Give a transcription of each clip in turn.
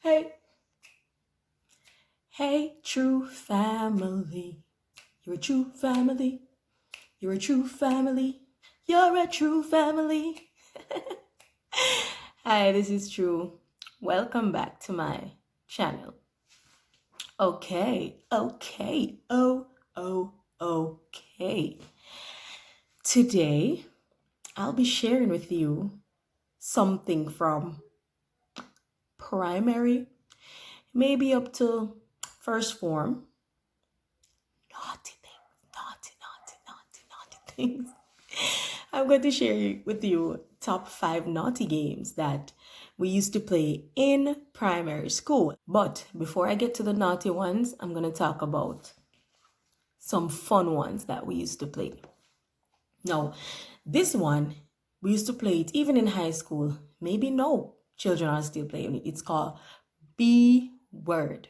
Hey, hey, true family. You're a true family. You're a true family. You're a true family. Hi, this is True. Welcome back to my channel. Okay. Okay. Today, I'll be sharing with you something from primary, maybe up to first form. Naughty things. I'm going to share with you top 5 naughty games that we used to play in primary school. But before I get to the naughty ones, I'm going to talk about some fun ones that we used to play. Now, this one, we used to play it even in high school. Maybe no children are still playing it. It's called B word.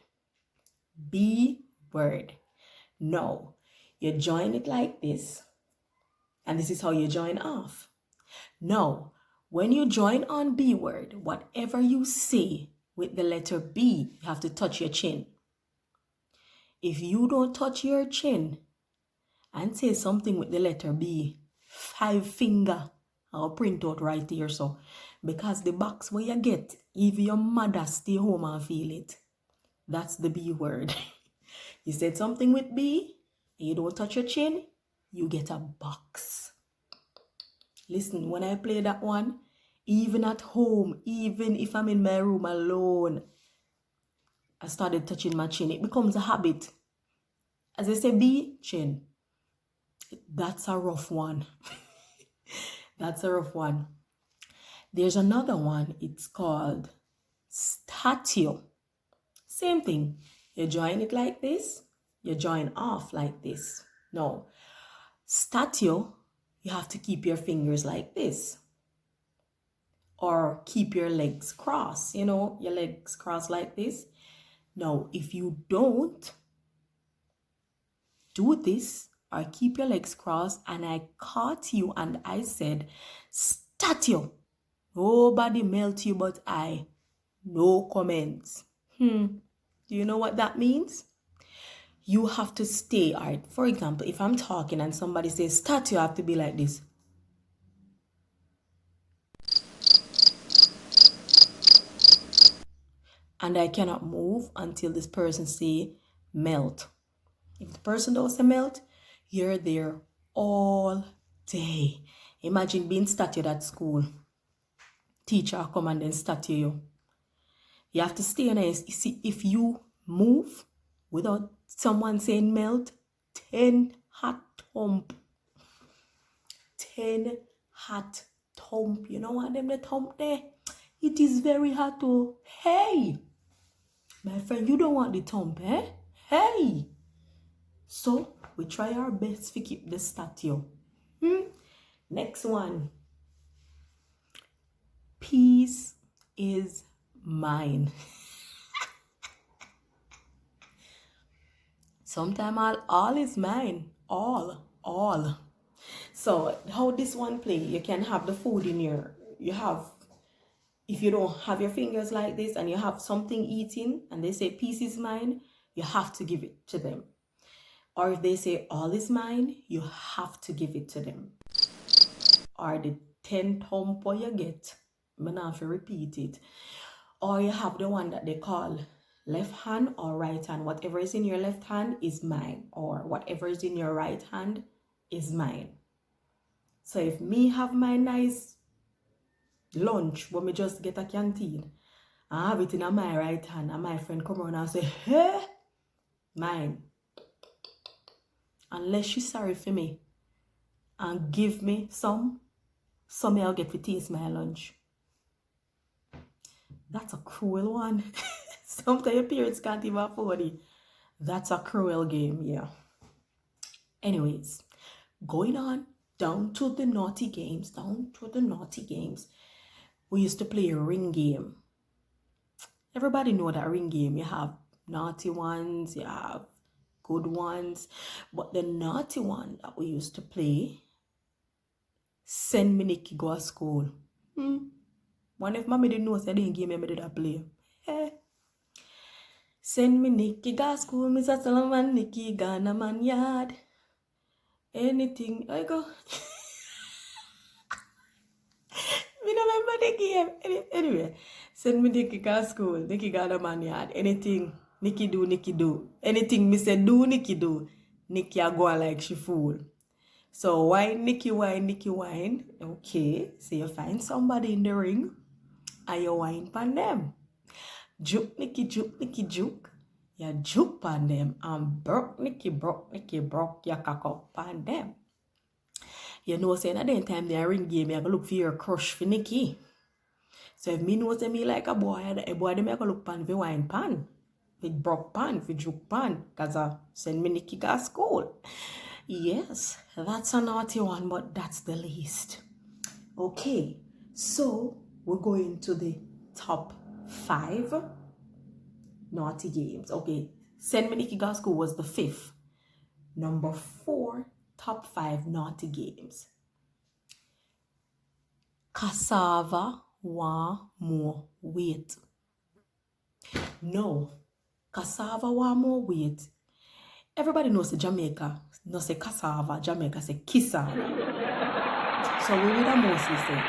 B word. No, you join it like this. And this is how you join off. No, when you join on B word, whatever you say with the letter B, you have to touch your chin. If you don't touch your chin and say something with the letter B, 5 finger, I'll print out right here. So, because the box where you get, if your mother stay home and feel it, that's the B word. You said something with B, and you don't touch your chin, you get a box. Listen, when I play that one, even at home, even if I'm in my room alone, I started touching my chin. It becomes a habit. As I say, B, chin. That's a rough one. That's a rough one. There's another one. It's called statue. Same thing. You join it like this. You join off like this. No. Statue, you have to keep your fingers like this. Or keep your legs crossed. You know, your legs crossed like this. Now, if you don't do this or keep your legs crossed and I caught you and I said, statue, nobody melt you but I, no comments. Do you know what that means? You have to stay. All right, for example, if I'm talking and somebody says statue, I have to be like this. And I cannot move until this person say melt. If the person don't say melt, you're there all day. Imagine being statued at school. Teacher come and then statue you. You have to stay nice. You see, if you move without someone saying melt, 10 hot thump. 10 hot thump. You know what them the thump there? It is very hot oh. Hey! My friend, you don't want the thump, eh? Hey! So, we try our best to keep the statue. Next one. Peace is mine. Sometimes all is mine. All. So, how this one play? You can have the food in if you don't have your fingers like this and you have something eating and they say peace is mine, you have to give it to them. Or if they say all is mine, you have to give it to them. Or the 10 thump you get, I'm going to have to repeat it. Or you have the one that they call left hand or right hand. Whatever is in your left hand is mine. Or whatever is in your right hand is mine. So if me have my nice lunch, when me just get a canteen, I have it in my right hand, and my friend come around and say, hey, mine. Unless she's sorry for me and give me some I'll get to taste my lunch. That's a cruel one. Sometimes your parents can't even afford it. That's a cruel game, yeah. Anyways, going on down to the naughty games. We used to play a ring game. Everybody know that ring game. You have naughty ones, you have good ones. But the naughty one that we used to play, send me Nikki go to school. One if mommy didn't know, I didn't give me did I play. Send me Nikki go school, Mr. Solomon, Nikki gonna man yard. Anything I go. Me no remember the game. Anyway, send me Nikki go school, Nikki gonna man yard. Anything Nikki do, Nikki do. Anything me say do, Nikki do. Nikki a go like she fool. So wine, Nikki wine, Nikki wine. Okay, so you find somebody in the ring and you wine pan them. Juke, Nikki, juke, Nikki, juke. You juke pan them and broke, Nikki, broke your cock up pan them. You know, saying at the time they ring game, you go look for your crush for Nikki. So if me know say me like a boy them I go look pan for wine pan. With broke pan, for juke pan. Cause send me Nikki to school. Yes, that's a naughty one, but that's the least. Okay, so we're going to the top 5 naughty games. Okay, Send Me Nikki Go School was the 5th. Number 4, top 5 naughty games. Cassava want more weight. No, cassava want more weight. Everybody knows the Jamaica, no say cassava, Jamaica say kissada. So we would have mostly say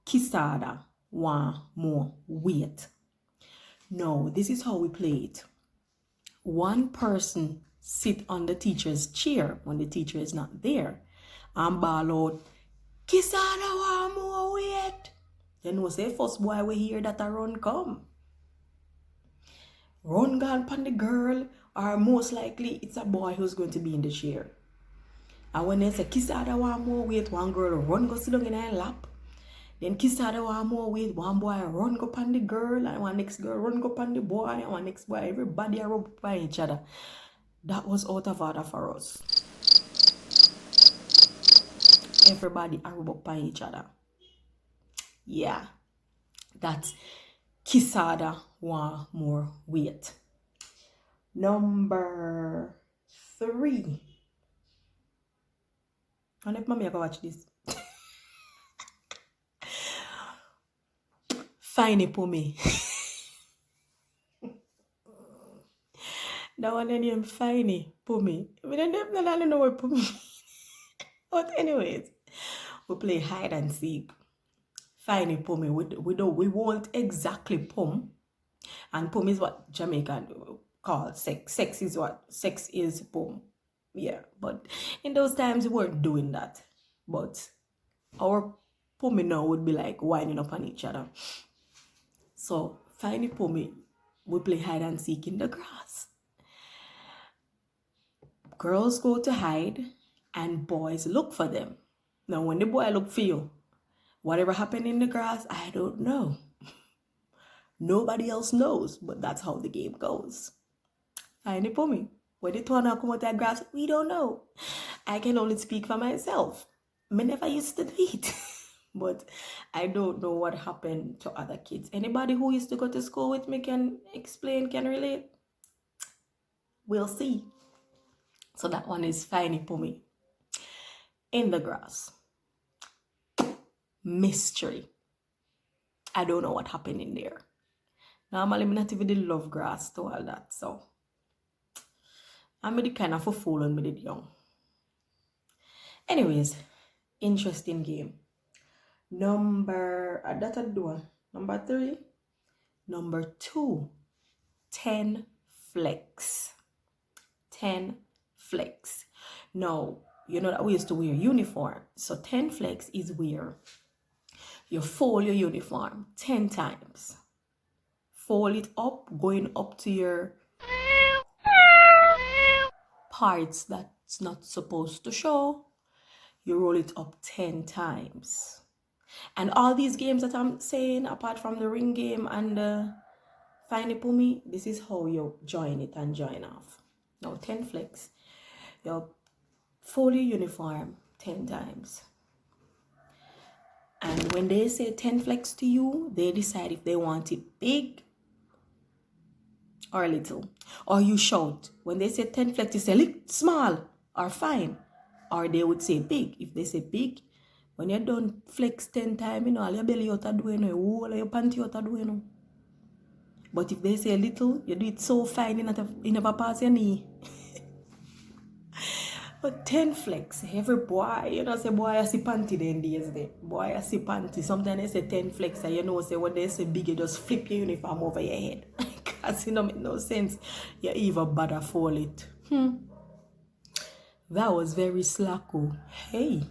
kissada want more weight. No, this is how we play it. One person sit on the teacher's chair when the teacher is not there and bawl out, kissada want more weight. Then we say first boy we hear that a run come. Run gone pan the girl, or most likely it's a boy who's going to be in the chair. And when they say kissada want more weight, one girl run go sit down in her lap. Then kissada want more weight, one boy run go pan the girl, and one next girl run go pan the boy, and one next boy, everybody are rub by each other. That was out of order for us. Everybody are rub by each other. Yeah, that's kissada want more weight. Number 3. And if mommy I go watch this. Finey Pumi. That one name Finey Pumi. We don't know what Pumi. But anyways, we play hide and seek. Finey Pumi. We won't exactly pum. And pum is what Jamaican call sex. Sex is pum. Yeah, but in those times we weren't doing that. But our pummy now would be like winding up on each other. So Finey Pummy, we play hide and seek in the grass. Girls go to hide and boys look for them. Now when the boy look for you, whatever happened in the grass, I don't know. Nobody else knows, but that's how the game goes. Finey Pummy, when the turn come out that grass, we don't know. I can only speak for myself. I never used to do it. But I don't know what happened to other kids. Anybody who used to go to school with me can explain, can relate? We'll see. So that one is Finey Pummy. In the grass. Mystery. I don't know what happened in there. Normally, I not even love grass to all that. So, I'm the kind of a fool when I did young. Anyways, interesting game. Number 3. Number 2, 10 flex. 10 flex. Now, you know that we used to wear uniform. So 10 flex is where you fold your uniform 10 times. Fold it up, going up to your parts that's not supposed to show. You roll it up 10 times. And all these games that I'm saying, apart from the ring game and the Finey Pummy, this is how you join it and join off. Now 10 flex. You fold your uniform 10 times. And when they say 10 flex to you, they decide if they want it big or little. Or you shout. When they say 10 flex, you say small or fine. Or they would say big. If they say big, when you're done flex 10 times, all your belly out of doing, all your panty out of doing. But if they say little, you do it so fine, you never pass your knee. But 10 flex, every boy, you know, say boy, I see panty then days there. Boy, I see panty. Sometimes they say 10 flex, and you know, say when they say big, you just flip your uniform over your head. Because it don't make no sense. You even bother fall it. That was very slacko. Hey.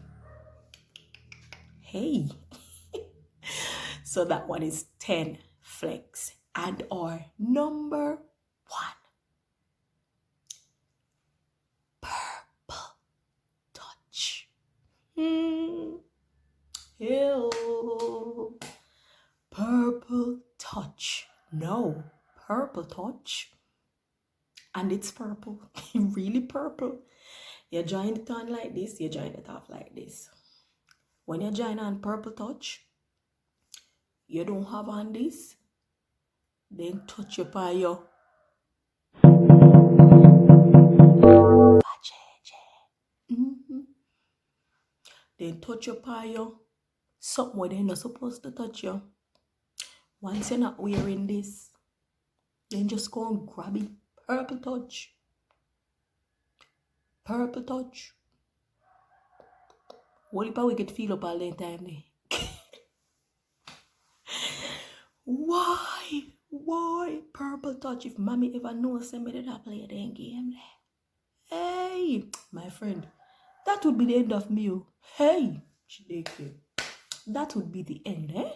Hey. So that one is 10 flex. And our number 1. Purple touch. Ew. Purple touch. No, purple touch. And it's purple. Really purple. You join it on like this, you join it off like this. When you join on purple touch, you don't have on this, then touch your payo. Then touch your payo. Something where they're not supposed to touch you. Once you're not wearing this, then just go and grab it. Purple touch. Purple touch. What if we get feel up all the time there? Why purple touch? If mommy ever knows somebody that play the game, hey, my friend, that would be the end of me. Hey, that would be the end, eh?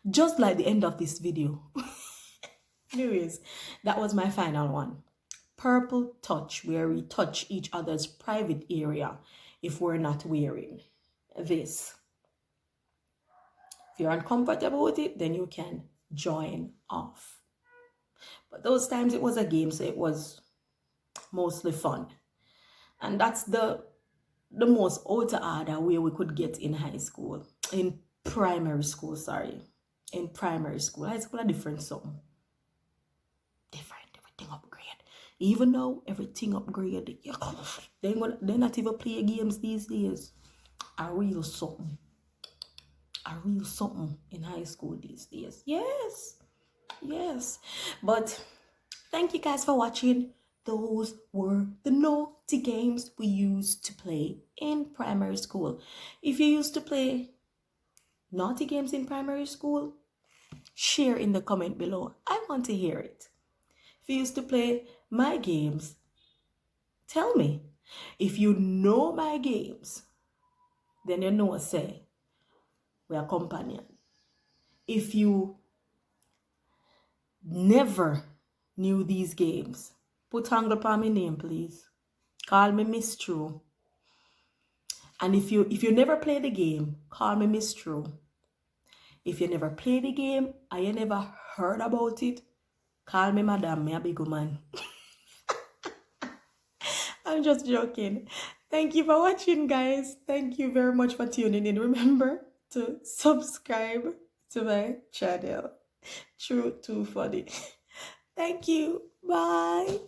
Just like the end of this video. Anyways, that was my final one. Purple touch, where we touch each other's private area if we're not wearing this. If you're uncomfortable with it, then you can join off. But those times it was a game, so it was mostly fun. And that's the most outer order way we could get in high school. In primary school, sorry. In primary school. High school are different something. Different, everything upgrade. Even though everything upgrade, they not even play games these days. A real something in high school these days. Yes. But thank you guys for watching. Those were the naughty games we used to play in primary school. If you used to play naughty games in primary school, share in the comment below. I want to hear it. If you used to play my games, tell me. If you know my games, then you know, say, we are companion. If you never knew these games, put angle upon my name, please. Call me Miss True. And if you never play the game, call me Miss True. If you never play the game and you never heard about it, call me Madam, me a big woman. I'm just joking. Thank you for watching, guys. Thank you very much for tuning in. Remember to subscribe to my channel. True Too Funny. Thank you. Bye.